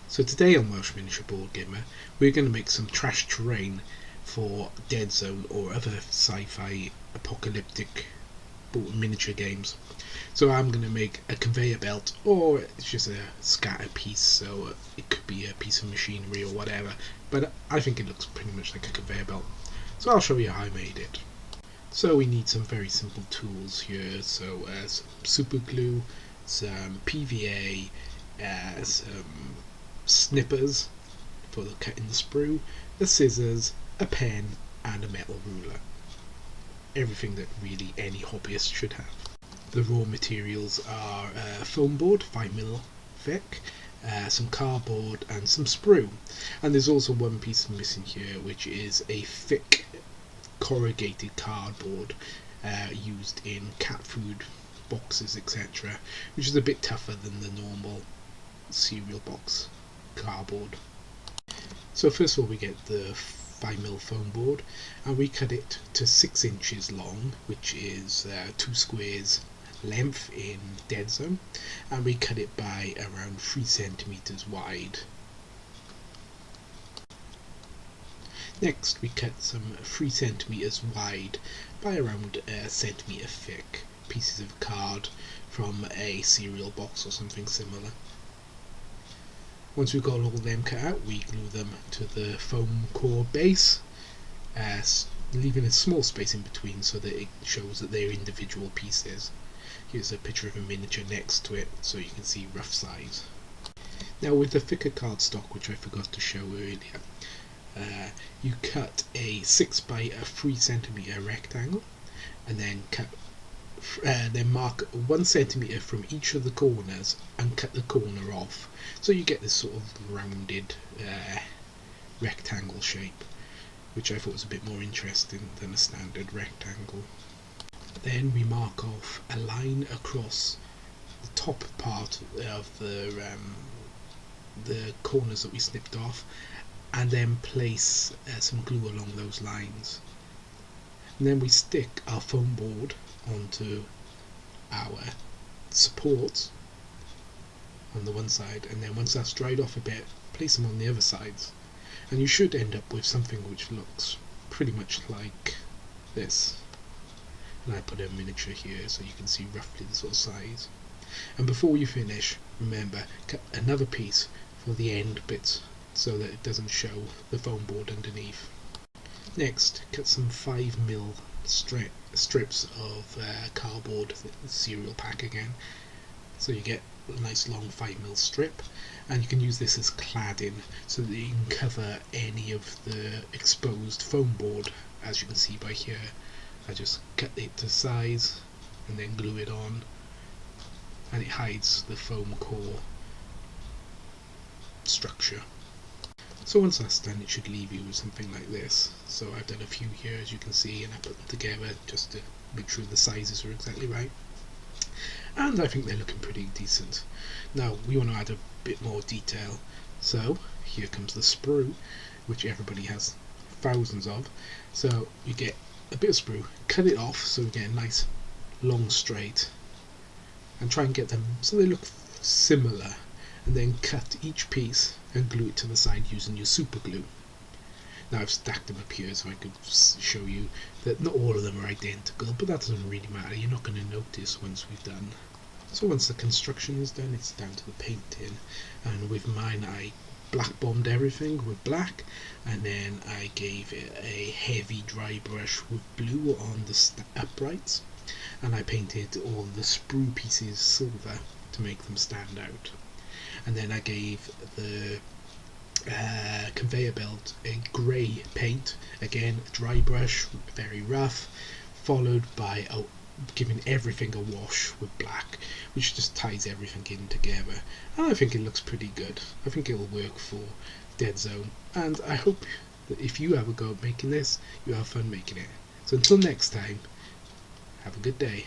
So today on Welsh Miniature Board Gamer, we're going to make some trash terrain for Dead Zone or other sci-fi apocalyptic miniature games. So I'm going to make a conveyor belt, or it's just a scatter piece, so it could be a piece of machinery or whatever, but I think it looks pretty much like a conveyor belt. So I'll show you how I made it. So we need some very simple tools here, so some super glue, some PVA, some snippers for the cutting the sprue, the scissors, a pen and a metal ruler. Everything that really any hobbyist should have. The raw materials are foam board, 5mm thick, some cardboard and some sprue. And there's also one piece missing here, which is a thick corrugated cardboard used in cat food boxes, etc., which is a bit tougher than the normal cereal box cardboard. So first of all we get the 5mm foam board and we cut it to 6 inches long, which is 2 squares length in Dead Zone, and we cut it by around 3 centimeters wide. Next we cut some 3 centimeters wide by around a centimeter thick pieces of card from a cereal box or something similar. Once we've got all of them cut out, we glue them to the foam core base, leaving a small space in between so that it shows that they're individual pieces. Here's a picture of a miniature next to it so you can see rough size. Now with the thicker cardstock, which I forgot to show earlier, you cut a 6 by 3 centimeter rectangle and then mark 1 centimeter from each of the corners and cut the corner off, so you get this sort of rounded rectangle shape, which I thought was a bit more interesting than a standard rectangle. Then we mark off a line across the top part of the corners that we snipped off, and then place some glue along those lines. And then we stick our foam board onto our supports on the one side, and then once that's dried off a bit, place them on the other sides, and you should end up with something which looks pretty much like this. And I put a miniature here so you can see roughly the sort of size. And before you finish, remember, cut another piece for the end bits so that it doesn't show the foam board underneath. Next, cut some 5mm strips of cardboard cereal pack again, so you get a nice long 5mm strip, and you can use this as cladding so that you can cover any of the exposed foam board. As you can see by here, I just cut it to size and then glue it on, and it hides the foam core structure. So once that's done, it should leave you with something like this. So I've done a few here, as you can see, and I put them together just to make sure the sizes are exactly right. And I think they're looking pretty decent. Now we want to add a bit more detail. So here comes the sprue, which everybody has thousands of. So you get a bit of sprue, cut it off so we get a nice long straight, and try and get them so they look similar, and then cut each piece and glue it to the side using your super glue. Now I've stacked them up here so I could show you that not all of them are identical, but that doesn't really matter, you're not going to notice once we've done. So once the construction is done, it's down to the painting, and with mine I black bombed everything with black, and then I gave it a heavy dry brush with blue on the uprights, and I painted all the sprue pieces silver to make them stand out. And then I gave the conveyor belt a grey paint, again dry brush, very rough, followed by giving everything a wash with black, which just ties everything in together. And I think it looks pretty good. I think it'll work for Dead Zone, and I hope that if you have a go at making this, you have fun making it. So until next time, have a good day.